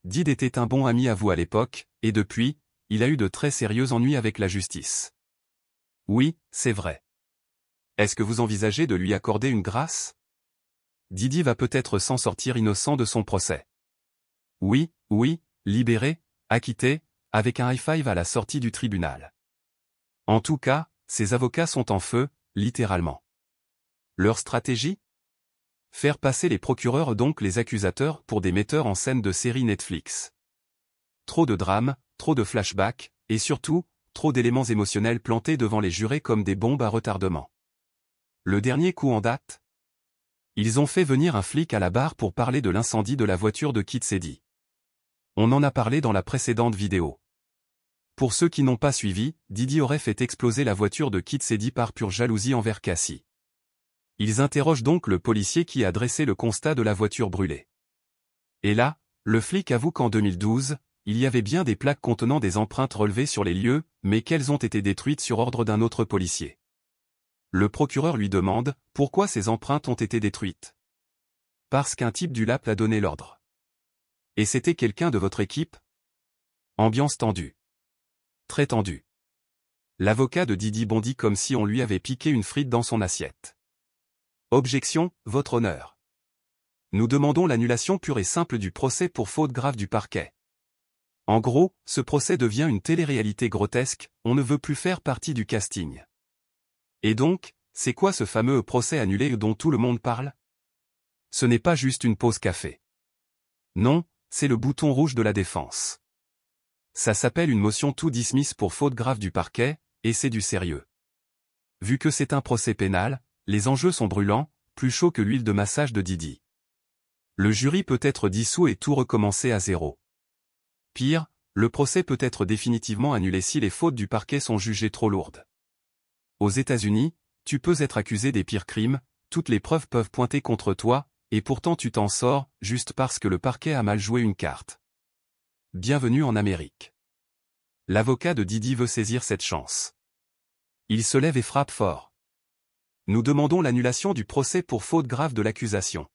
Did était un bon ami à vous à l'époque, et depuis, il a eu de très sérieux ennuis avec la justice. Oui, c'est vrai. Est-ce que vous envisagez de lui accorder une grâce? Didi va peut-être s'en sortir innocent de son procès. Oui, libéré, acquitté, avec un high-five à la sortie du tribunal. En tout cas, ses avocats sont en feu, littéralement. Leur stratégie? Faire passer les procureurs donc les accusateurs pour des metteurs en scène de séries Netflix. Trop de drames, trop de flashbacks, et surtout, trop d'éléments émotionnels plantés devant les jurés comme des bombes à retardement. Le dernier coup en date? Ils ont fait venir un flic à la barre pour parler de l'incendie de la voiture de Kid Cedi. On en a parlé dans la précédente vidéo. Pour ceux qui n'ont pas suivi, Didi aurait fait exploser la voiture de Kid Cedi par pure jalousie envers Cassie. Ils interrogent donc le policier qui a dressé le constat de la voiture brûlée. Et là, le flic avoue qu'en 2012, il y avait bien des plaques contenant des empreintes relevées sur les lieux, mais qu'elles ont été détruites sur ordre d'un autre policier. Le procureur lui demande pourquoi ces empreintes ont été détruites. Parce qu'un type du LAP a donné l'ordre. Et c'était quelqu'un de votre équipe? Ambiance tendue. Très tendue. L'avocat de Didi bondit comme si on lui avait piqué une frite dans son assiette. Objection, votre honneur. Nous demandons l'annulation pure et simple du procès pour faute grave du parquet. En gros, ce procès devient une télé-réalité grotesque, on ne veut plus faire partie du casting. Et donc, c'est quoi ce fameux procès annulé dont tout le monde parle? Ce n'est pas juste une pause café. Non, c'est le bouton rouge de la défense. Ça s'appelle une motion to dismiss pour faute grave du parquet, et c'est du sérieux. Vu que c'est un procès pénal, les enjeux sont brûlants, plus chauds que l'huile de massage de Didi. Le jury peut être dissous et tout recommencer à zéro. Pire, le procès peut être définitivement annulé si les fautes du parquet sont jugées trop lourdes. Aux États-Unis, tu peux être accusé des pires crimes, toutes les preuves peuvent pointer contre toi, et pourtant tu t'en sors, juste parce que le parquet a mal joué une carte. Bienvenue en Amérique. L'avocat de Didi veut saisir cette chance. Il se lève et frappe fort. Nous demandons l'annulation du procès pour faute grave de l'accusation.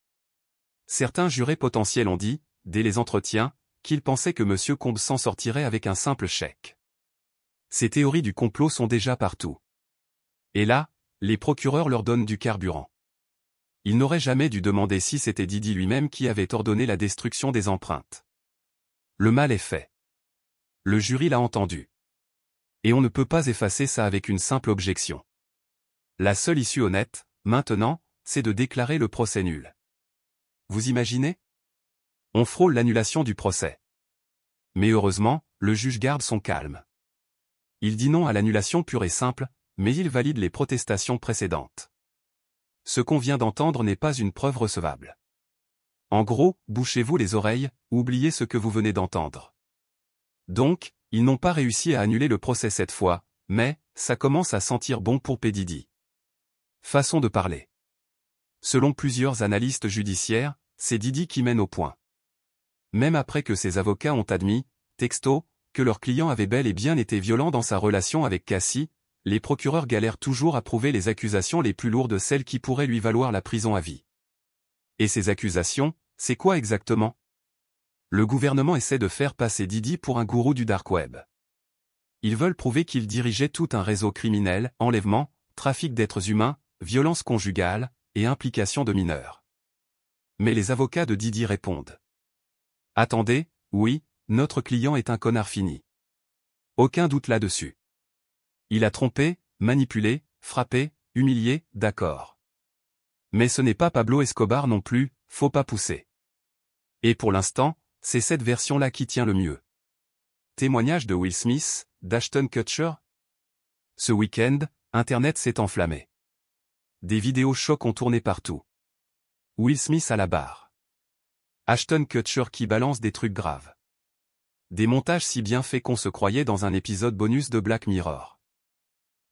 Certains jurés potentiels ont dit, dès les entretiens, qu'ils pensaient que M. Combes s'en sortirait avec un simple chèque. Ces théories du complot sont déjà partout. Et là, les procureurs leur donnent du carburant. Ils n'auraient jamais dû demander si c'était Didi lui-même qui avait ordonné la destruction des empreintes. Le mal est fait. Le jury l'a entendu. Et on ne peut pas effacer ça avec une simple objection. La seule issue honnête, maintenant, c'est de déclarer le procès nul. Vous imaginez? On frôle l'annulation du procès. Mais heureusement, le juge garde son calme. Il dit non à l'annulation pure et simple, mais il valide les protestations précédentes. Ce qu'on vient d'entendre n'est pas une preuve recevable. En gros, bouchez-vous les oreilles, oubliez ce que vous venez d'entendre. Donc, ils n'ont pas réussi à annuler le procès cette fois, mais, ça commence à sentir bon pour P. Diddy. Façon de parler. Selon plusieurs analystes judiciaires, c'est Diddy qui mène au point. Même après que ses avocats ont admis, texto, que leur client avait bel et bien été violent dans sa relation avec Cassie, les procureurs galèrent toujours à prouver les accusations les plus lourdes, celles qui pourraient lui valoir la prison à vie. Et ces accusations, c'est quoi exactement? Le gouvernement essaie de faire passer Diddy pour un gourou du dark web. Ils veulent prouver qu'il dirigeait tout un réseau criminel, enlèvement, trafic d'êtres humains, violence conjugale, et implication de mineurs. Mais les avocats de Diddy répondent. Attendez, oui, notre client est un connard fini. Aucun doute là-dessus. Il a trompé, manipulé, frappé, humilié, d'accord. Mais ce n'est pas Pablo Escobar non plus, faut pas pousser. Et pour l'instant, c'est cette version-là qui tient le mieux. Témoignage de Will Smith, d'Ashton Kutcher. Ce week-end, Internet s'est enflammé. Des vidéos chocs ont tourné partout. Will Smith à la barre. Ashton Kutcher qui balance des trucs graves. Des montages si bien faits qu'on se croyait dans un épisode bonus de Black Mirror.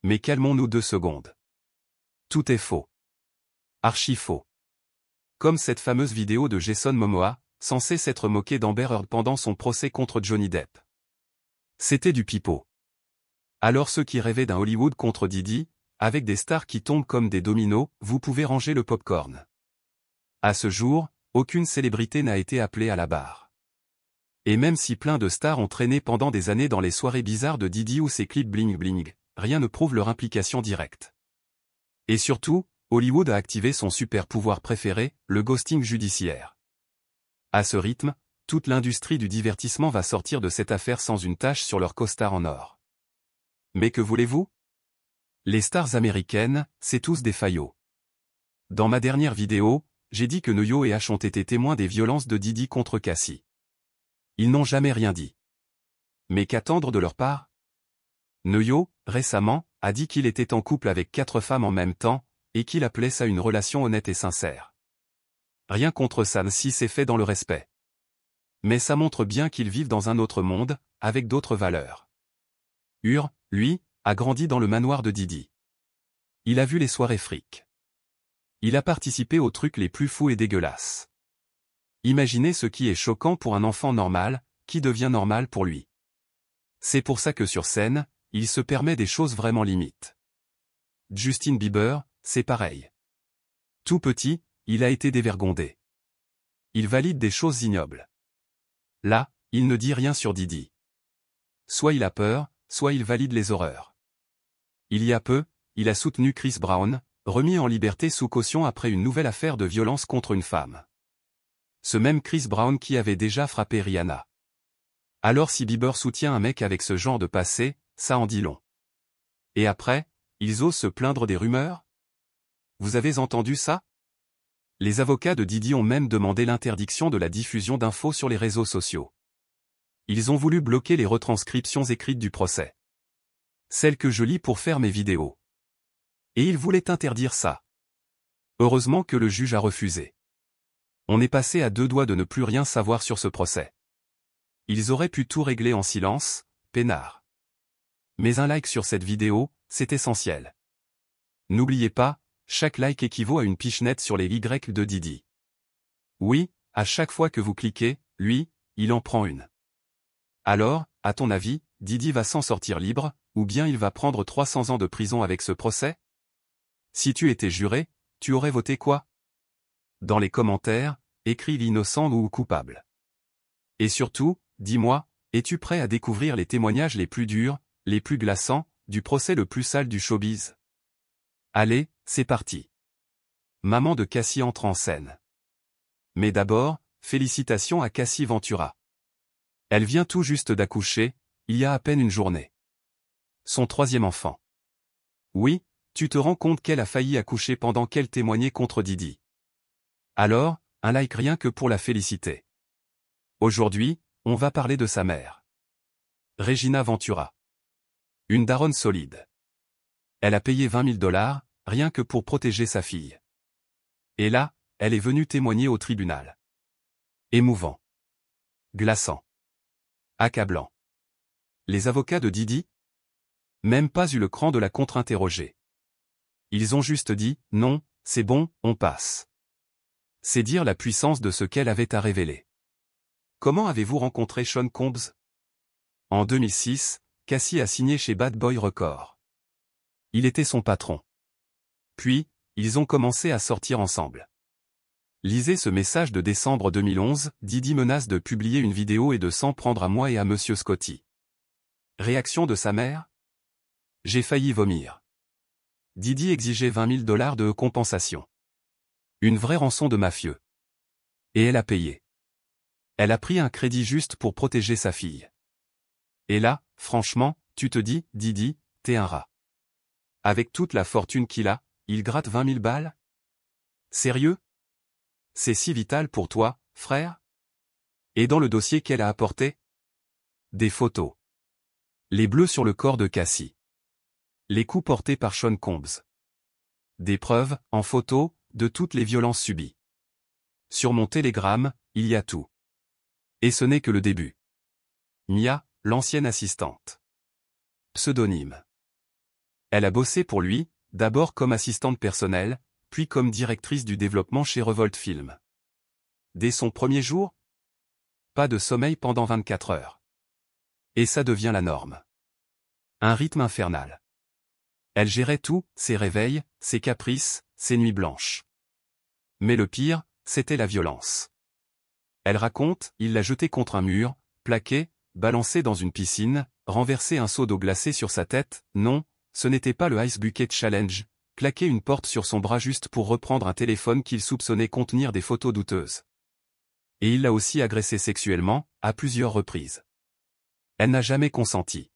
Mais calmons-nous 2 secondes. Tout est faux. Archi faux. Comme cette fameuse vidéo de Jason Momoa, censé s'être moqué d'Amber Heard pendant son procès contre Johnny Depp. C'était du pipeau. Alors ceux qui rêvaient d'un Hollywood contre Diddy, avec des stars qui tombent comme des dominos, vous pouvez ranger le popcorn. À ce jour, aucune célébrité n'a été appelée à la barre. Et même si plein de stars ont traîné pendant des années dans les soirées bizarres de Didi ou ses clips bling bling, rien ne prouve leur implication directe. Et surtout, Hollywood a activé son super pouvoir préféré, le ghosting judiciaire. À ce rythme, toute l'industrie du divertissement va sortir de cette affaire sans une tache sur leur costard en or. Mais que voulez-vous? Les stars américaines, c'est tous des faillots. Dans ma dernière vidéo, j'ai dit que Neyo et H ont été témoins des violences de Didi contre Cassie. Ils n'ont jamais rien dit. Mais qu'attendre de leur part? Neyo, récemment, a dit qu'il était en couple avec 4 femmes en même temps, et qu'il appelait ça une relation honnête et sincère. Rien contre ça si c'est fait dans le respect. Mais ça montre bien qu'ils vivent dans un autre monde, avec d'autres valeurs. Ur, lui, a grandi dans le manoir de Didi. Il a vu les soirées fric. Il a participé aux trucs les plus fous et dégueulasses. Imaginez ce qui est choquant pour un enfant normal, qui devient normal pour lui. C'est pour ça que sur scène, il se permet des choses vraiment limites. Justin Bieber, c'est pareil. Tout petit, il a été dévergondé. Il valide des choses ignobles. Là, il ne dit rien sur Didi. Soit il a peur, soit il valide les horreurs. Il y a peu, il a soutenu Chris Brown, remis en liberté sous caution après une nouvelle affaire de violence contre une femme. Ce même Chris Brown qui avait déjà frappé Rihanna. Alors si Bieber soutient un mec avec ce genre de passé, ça en dit long. Et après, ils osent se plaindre des rumeurs? Vous avez entendu ça? Les avocats de Didi ont même demandé l'interdiction de la diffusion d'infos sur les réseaux sociaux. Ils ont voulu bloquer les retranscriptions écrites du procès. Celles que je lis pour faire mes vidéos. Et ils voulaient interdire ça. Heureusement que le juge a refusé. On est passé à 2 doigts de ne plus rien savoir sur ce procès. Ils auraient pu tout régler en silence, peinard. Mais un like sur cette vidéo, c'est essentiel. N'oubliez pas, chaque like équivaut à une pichenette sur les Y de Didi. Oui, à chaque fois que vous cliquez, lui, il en prend une. Alors, à ton avis, Didi va s'en sortir libre, ou bien il va prendre 300 ans de prison avec ce procès? Si tu étais juré, tu aurais voté quoi? Dans les commentaires, écris l'innocent ou coupable. Et surtout, dis-moi, es-tu prêt à découvrir les témoignages les plus durs, les plus glaçants, du procès le plus sale du showbiz? Allez, c'est parti. Maman de Cassie entre en scène. Mais d'abord, félicitations à Cassie Ventura. Elle vient tout juste d'accoucher, il y a à peine une journée. Son 3e enfant. Oui, tu te rends compte qu'elle a failli accoucher pendant qu'elle témoignait contre Didi. Alors, un like rien que pour la féliciter. Aujourd'hui, on va parler de sa mère. Regina Ventura. Une daronne solide. Elle a payé $20 000, rien que pour protéger sa fille. Et là, elle est venue témoigner au tribunal. Émouvant. Glaçant. Accablant. Les avocats de Didi? Même pas eu le cran de la contre-interroger. Ils ont juste dit, non, c'est bon, on passe. C'est dire la puissance de ce qu'elle avait à révéler. Comment avez-vous rencontré Sean Combs? En 2006, Cassie a signé chez Bad Boy Records. Il était son patron. Puis, ils ont commencé à sortir ensemble. Lisez ce message de décembre 2011, Didi menace de publier une vidéo et de s'en prendre à moi et à Monsieur Scotty. Réaction de sa mère? J'ai failli vomir. Didi exigeait $20 000 de compensation. Une vraie rançon de mafieux. Et elle a payé. Elle a pris un crédit juste pour protéger sa fille. Et là, franchement, tu te dis, Didi, t'es un rat. Avec toute la fortune qu'il a, il gratte 20 000 balles? Sérieux? C'est si vital pour toi, frère? Et dans le dossier qu'elle a apporté? Des photos. Les bleus sur le corps de Cassie. Les coups portés par Sean Combs. Des preuves, en photo, de toutes les violences subies. Sur mon Telegram, il y a tout. Et ce n'est que le début. Mia, l'ancienne assistante. Pseudonyme. Elle a bossé pour lui, d'abord comme assistante personnelle, puis comme directrice du développement chez Revolt Film. Dès son premier jour? Pas de sommeil pendant 24 heures. Et ça devient la norme. Un rythme infernal. Elle gérait tout, ses réveils, ses caprices, ses nuits blanches. Mais le pire, c'était la violence. Elle raconte, il l'a jeté contre un mur, plaqué, balancé dans une piscine, renverser un seau d'eau glacée sur sa tête, non, ce n'était pas le Ice Bucket Challenge, claquer une porte sur son bras juste pour reprendre un téléphone qu'il soupçonnait contenir des photos douteuses. Et il l'a aussi agressée sexuellement, à plusieurs reprises. Elle n'a jamais consenti.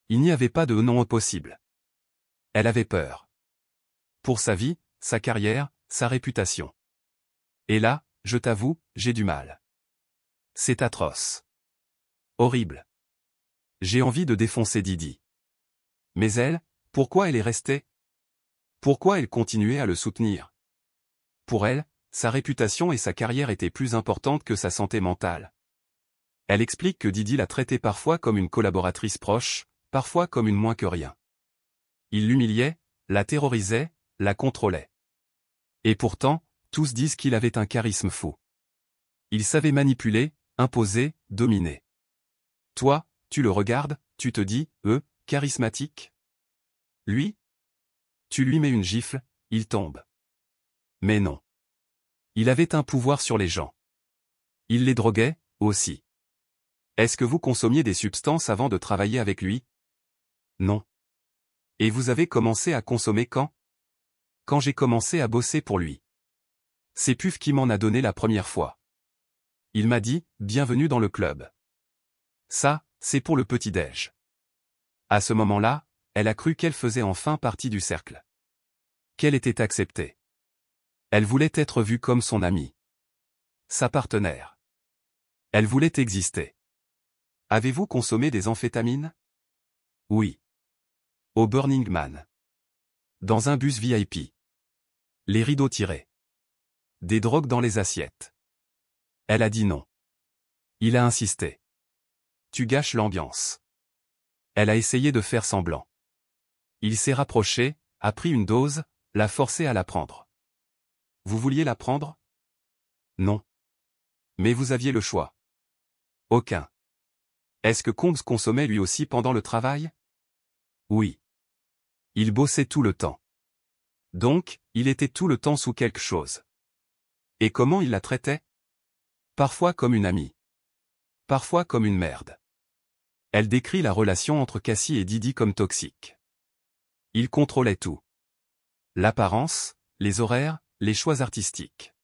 Il n'y avait pas de non possible. Elle avait peur. Pour sa vie, sa carrière, sa réputation. Et là, je t'avoue, j'ai du mal. C'est atroce. Horrible. J'ai envie de défoncer Didi. Mais elle, pourquoi elle est restée? Pourquoi elle continuait à le soutenir? Pour elle, sa réputation et sa carrière étaient plus importantes que sa santé mentale. Elle explique que Didi la traitait parfois comme une collaboratrice proche, parfois comme une moins que rien. Il l'humiliait, la terrorisait, la contrôlait. Et pourtant, tous disent qu'il avait un charisme fou. Il savait manipuler, imposer, dominer. Toi, tu le regardes, tu te dis, charismatique? Lui? Tu lui mets une gifle, il tombe. Mais non. Il avait un pouvoir sur les gens. Il les droguait, aussi. Est-ce que vous consommiez des substances avant de travailler avec lui? Non. Et vous avez commencé à consommer quand? Quand j'ai commencé à bosser pour lui. C'est Puf qui m'en a donné la première fois. Il m'a dit, bienvenue dans le club. Ça, c'est pour le petit-déj. À ce moment-là, elle a cru qu'elle faisait enfin partie du cercle. Qu'elle était acceptée. Elle voulait être vue comme son amie. Sa partenaire. Elle voulait exister. Avez-vous consommé des amphétamines? Oui. Au Burning Man. Dans un bus VIP. Les rideaux tirés. Des drogues dans les assiettes. Elle a dit non. Il a insisté. Tu gâches l'ambiance. Elle a essayé de faire semblant. Il s'est rapproché, a pris une dose, l'a forcé à la prendre. Vous vouliez la prendre? Non. Mais vous aviez le choix. Aucun. Est-ce que Combs consommait lui aussi pendant le travail? Oui. Il bossait tout le temps. Donc, il était tout le temps sous quelque chose. Et comment il la traitait? Parfois comme une amie. Parfois comme une merde. Elle décrit la relation entre Cassie et Didi comme toxique. Il contrôlait tout. L'apparence, les horaires, les choix artistiques.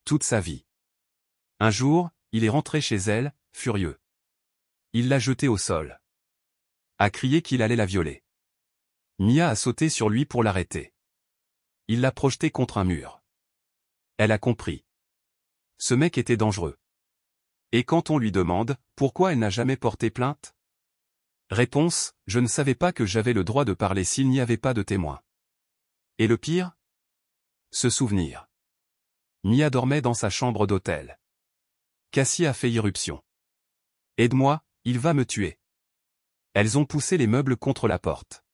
Toute sa vie. Un jour, il est rentré chez elle, furieux. Il l'a jetée au sol. A crié qu'il allait la violer. Mia a sauté sur lui pour l'arrêter. Il l'a projeté contre un mur. Elle a compris. Ce mec était dangereux. Et quand on lui demande pourquoi elle n'a jamais porté plainte? Réponse, je ne savais pas que j'avais le droit de parler s'il n'y avait pas de témoin. Et le pire? Se souvenir. Mia dormait dans sa chambre d'hôtel. Cassie a fait irruption. Aide-moi, il va me tuer. Elles ont poussé les meubles contre la porte.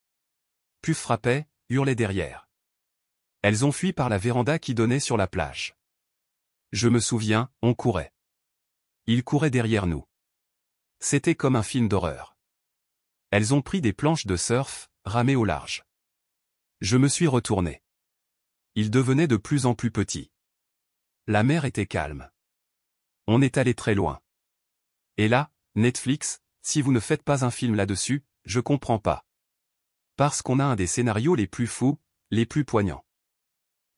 Puf frappait, hurlait derrière. Elles ont fui par la véranda qui donnait sur la plage. Je me souviens, on courait. Ils couraient derrière nous. C'était comme un film d'horreur. Elles ont pris des planches de surf, ramées au large. Je me suis retourné. Il devenait de plus en plus petit. La mer était calme. On est allé très loin. Et là, Netflix, si vous ne faites pas un film là-dessus, je comprends pas. Parce qu'on a un des scénarios les plus fous, les plus poignants.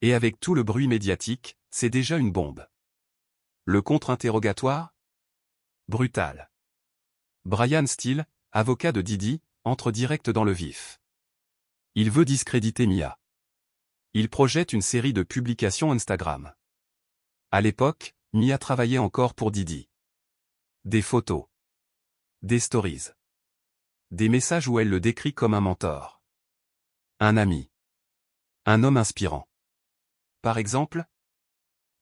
Et avec tout le bruit médiatique, c'est déjà une bombe. Le contre-interrogatoire? Brutal. Brian Steele, avocat de Didi, entre direct dans le vif. Il veut discréditer Mia. Il projette une série de publications Instagram. À l'époque, Mia travaillait encore pour Didi. Des photos. Des stories. Des messages où elle le décrit comme un mentor. Un ami. Un homme inspirant. Par exemple,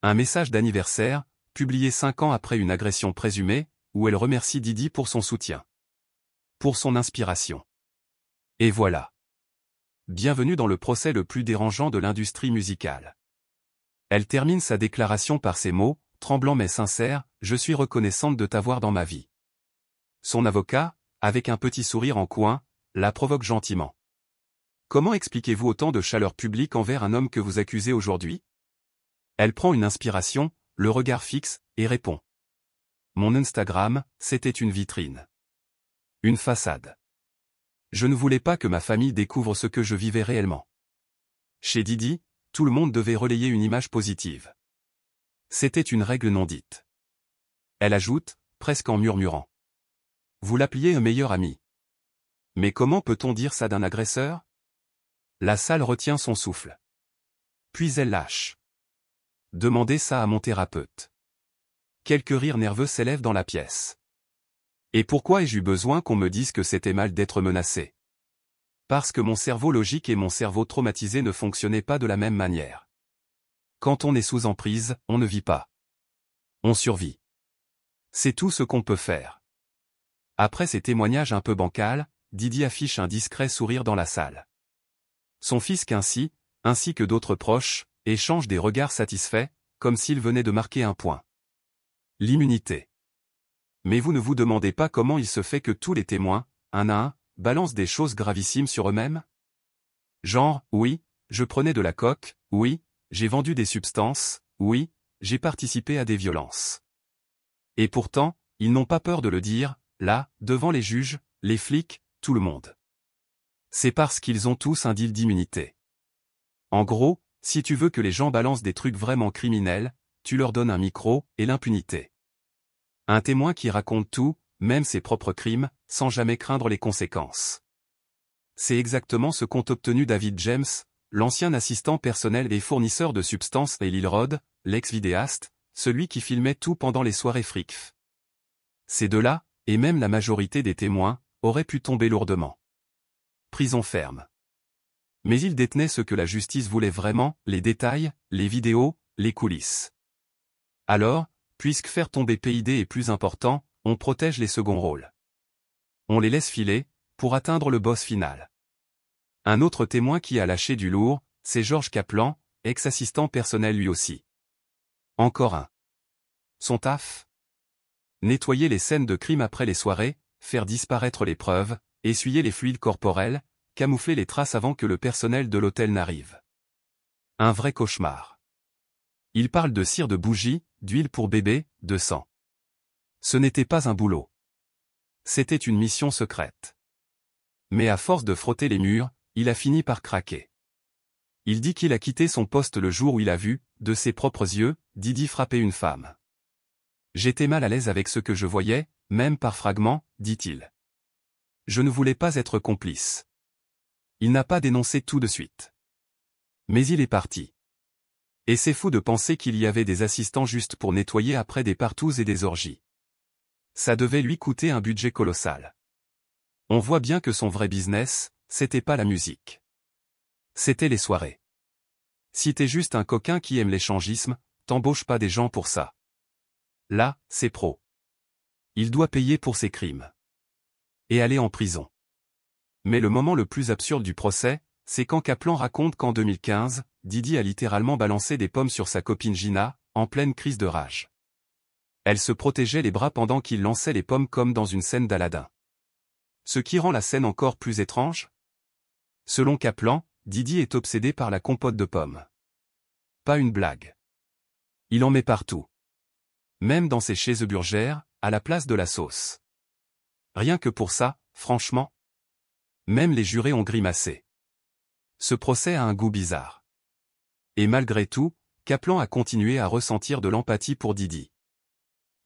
un message d'anniversaire, publié 5 ans après une agression présumée, où elle remercie Didi pour son soutien. Pour son inspiration. Et voilà. Bienvenue dans le procès le plus dérangeant de l'industrie musicale. Elle termine sa déclaration par ces mots, tremblant mais sincères, « Je suis reconnaissante de t'avoir dans ma vie ». Son avocat, avec un petit sourire en coin, la provoque gentiment. Comment expliquez-vous autant de chaleur publique envers un homme que vous accusez aujourd'hui? Elle prend une inspiration, le regard fixe, et répond. Mon Instagram, c'était une vitrine. Une façade. Je ne voulais pas que ma famille découvre ce que je vivais réellement. Chez Didi, tout le monde devait relayer une image positive. C'était une règle non dite. Elle ajoute, presque en murmurant. Vous l'appeliez un meilleur ami. Mais comment peut-on dire ça d'un agresseur? La salle retient son souffle. Puis elle lâche. Demandez ça à mon thérapeute. Quelques rires nerveux s'élèvent dans la pièce. Et pourquoi ai-je eu besoin qu'on me dise que c'était mal d'être menacé? Parce que mon cerveau logique et mon cerveau traumatisé ne fonctionnaient pas de la même manière. Quand on est sous emprise, on ne vit pas. On survit. C'est tout ce qu'on peut faire. Après ces témoignages un peu bancals, Didi affiche un discret sourire dans la salle. Son fils Quincy, ainsi que d'autres proches, échangent des regards satisfaits, comme s'il venait de marquer un point. L'immunité. Mais vous ne vous demandez pas comment il se fait que tous les témoins, un à un, balancent des choses gravissimes sur eux-mêmes? Genre, oui, je prenais de la coke, oui, j'ai vendu des substances, oui, j'ai participé à des violences. Et pourtant, ils n'ont pas peur de le dire, là, devant les juges, les flics, tout le monde. C'est parce qu'ils ont tous un deal d'immunité. En gros, si tu veux que les gens balancent des trucs vraiment criminels, tu leur donnes un micro et l'impunité. Un témoin qui raconte tout, même ses propres crimes, sans jamais craindre les conséquences. C'est exactement ce qu'ont obtenu David James, l'ancien assistant personnel et fournisseur de substances, et Lil Rod, l'ex-vidéaste, celui qui filmait tout pendant les soirées fricf. Ces deux-là, et même la majorité des témoins, auraient pu tomber lourdement. Prison ferme. Mais ils détenaient ce que la justice voulait vraiment, les détails, les vidéos, les coulisses. Alors, puisque faire tomber PID est plus important, on protège les seconds rôles. On les laisse filer, pour atteindre le boss final. Un autre témoin qui a lâché du lourd, c'est Georges Kaplan, ex-assistant personnel lui aussi. Encore un. Son taf? Nettoyer les scènes de crime après les soirées, faire disparaître les preuves, essuyer les fluides corporels, camoufler les traces avant que le personnel de l'hôtel n'arrive. Un vrai cauchemar. Il parle de cire de bougie, d'huile pour bébé, de sang. Ce n'était pas un boulot. C'était une mission secrète. Mais à force de frotter les murs, il a fini par craquer. Il dit qu'il a quitté son poste le jour où il a vu, de ses propres yeux, Didi frapper une femme. J'étais mal à l'aise avec ce que je voyais, même par fragments, dit-il. Je ne voulais pas être complice. Il n'a pas dénoncé tout de suite. Mais il est parti. Et c'est fou de penser qu'il y avait des assistants juste pour nettoyer après des partous et des orgies. Ça devait lui coûter un budget colossal. On voit bien que son vrai business, c'était pas la musique. C'était les soirées. Si t'es juste un coquin qui aime l'échangisme, t'embauches pas des gens pour ça. Là, c'est pro. Il doit payer pour ses crimes. Et aller en prison. Mais le moment le plus absurde du procès, c'est quand Kaplan raconte qu'en 2015, Didi a littéralement balancé des pommes sur sa copine Gina, en pleine crise de rage. Elle se protégeait les bras pendant qu'il lançait les pommes comme dans une scène d'Aladin. Ce qui rend la scène encore plus étrange? Selon Kaplan, Didi est obsédé par la compote de pommes. Pas une blague. Il en met partout. Même dans ses cheeseburgers, à la place de la sauce. Rien que pour ça, franchement. Même les jurés ont grimacé. Ce procès a un goût bizarre. Et malgré tout, Kaplan a continué à ressentir de l'empathie pour Didi.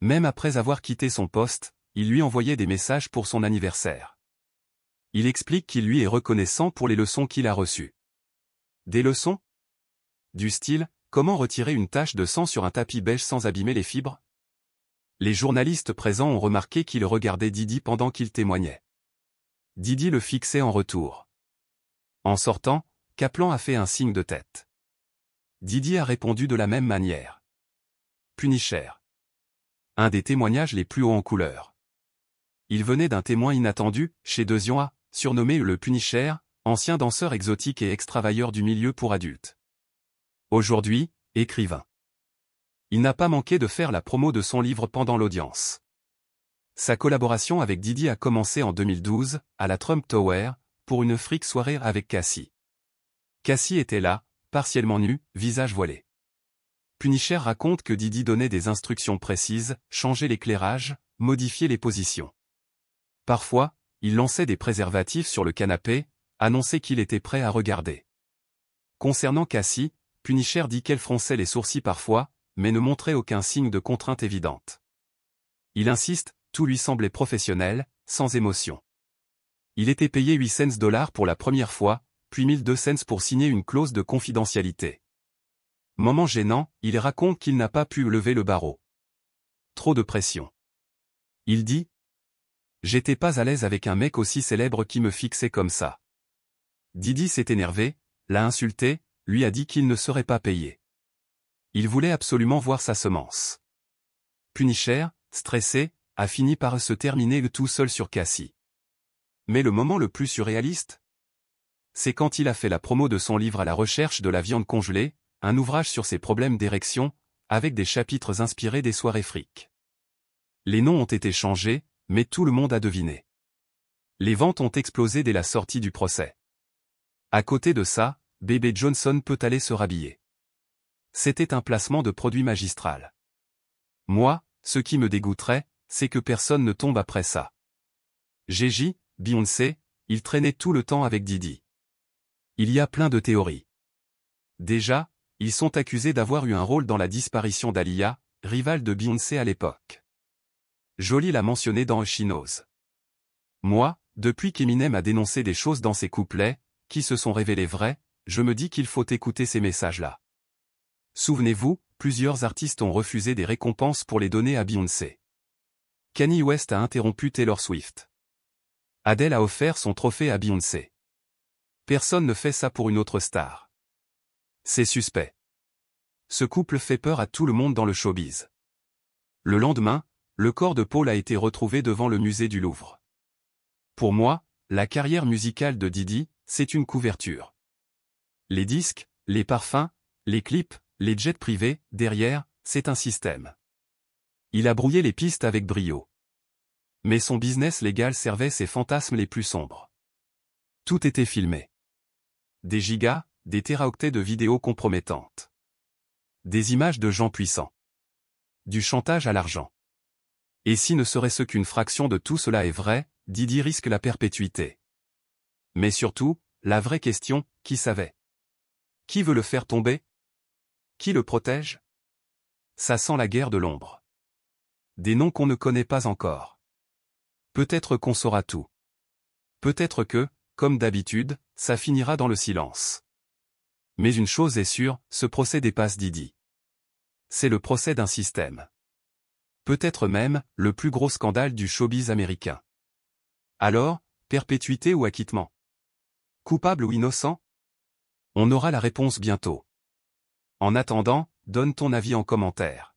Même après avoir quitté son poste, il lui envoyait des messages pour son anniversaire. Il explique qu'il lui est reconnaissant pour les leçons qu'il a reçues. Des leçons? Du style, comment retirer une tache de sang sur un tapis beige sans abîmer les fibres? Les journalistes présents ont remarqué qu'il regardait Didi pendant qu'il témoignait. Didi le fixait en retour. En sortant, Kaplan a fait un signe de tête. Didi a répondu de la même manière. Punisher. Un des témoignages les plus hauts en couleur. Il venait d'un témoin inattendu, chez Dezion'a, surnommé le Punisher, ancien danseur exotique et ex-travailleur du milieu pour adultes. Aujourd'hui, écrivain. Il n'a pas manqué de faire la promo de son livre pendant l'audience. Sa collaboration avec Didi a commencé en 2012, à la Trump Tower, pour une fric soirée avec Cassie. Cassie était là, partiellement nue, visage voilé. Punisher raconte que Didi donnait des instructions précises, changer l'éclairage, modifier les positions. Parfois, il lançait des préservatifs sur le canapé, annonçait qu'il était prêt à regarder. Concernant Cassie, Punisher dit qu'elle fronçait les sourcils parfois, mais ne montrait aucun signe de contrainte évidente. Il insiste, tout lui semblait professionnel, sans émotion. Il était payé 8 cents pour la première fois, puis 1002 cents pour signer une clause de confidentialité. Moment gênant, il raconte qu'il n'a pas pu lever le barreau. Trop de pression. Il dit : « J'étais pas à l'aise avec un mec aussi célèbre qui me fixait comme ça. » Didi s'est énervé, l'a insulté, lui a dit qu'il ne serait pas payé. Il voulait absolument voir sa semence. Punisher, stressé, a fini par se terminer le tout seul sur Cassie. Mais le moment le plus surréaliste, c'est quand il a fait la promo de son livre à la recherche de la viande congelée, un ouvrage sur ses problèmes d'érection, avec des chapitres inspirés des soirées fric. Les noms ont été changés, mais tout le monde a deviné. Les ventes ont explosé dès la sortie du procès. À côté de ça, Bébé Johnson peut aller se rhabiller. C'était un placement de produit magistral. Moi, ce qui me dégoûterait, c'est que personne ne tombe après ça. Gigi, Beyoncé, ils traînaient tout le temps avec Didi. Il y a plein de théories. Déjà, ils sont accusés d'avoir eu un rôle dans la disparition d'Aaliyah, rivale de Beyoncé à l'époque. Jolie l'a mentionné dans She Knows. Moi, depuis qu'Eminem a dénoncé des choses dans ses couplets, qui se sont révélées vraies, je me dis qu'il faut écouter ces messages-là. Souvenez-vous, plusieurs artistes ont refusé des récompenses pour les donner à Beyoncé. Kanye West a interrompu Taylor Swift. Adele a offert son trophée à Beyoncé. Personne ne fait ça pour une autre star. C'est suspect. Ce couple fait peur à tout le monde dans le showbiz. Le lendemain, le corps de Paul a été retrouvé devant le musée du Louvre. Pour moi, la carrière musicale de Didi, c'est une couverture. Les disques, les parfums, les clips, les jets privés, derrière, c'est un système. Il a brouillé les pistes avec brio. Mais son business légal servait ses fantasmes les plus sombres. Tout était filmé. Des gigas, des téraoctets de vidéos compromettantes. Des images de gens puissants. Du chantage à l'argent. Et si ne serait-ce qu'une fraction de tout cela est vrai, Didi risque la perpétuité. Mais surtout, la vraie question, qui savait? Qui veut le faire tomber? Qui le protège? Ça sent la guerre de l'ombre. Des noms qu'on ne connaît pas encore. Peut-être qu'on saura tout. Peut-être que, comme d'habitude, ça finira dans le silence. Mais une chose est sûre, ce procès dépasse Didi. C'est le procès d'un système. Peut-être même, le plus gros scandale du showbiz américain. Alors, perpétuité ou acquittement? Coupable ou innocent? On aura la réponse bientôt. En attendant, donne ton avis en commentaire.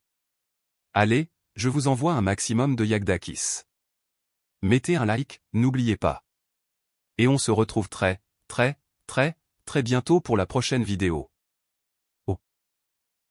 Allez, je vous envoie un maximum de Yagdakis. Mettez un like, n'oubliez pas. Et on se retrouve très bientôt pour la prochaine vidéo.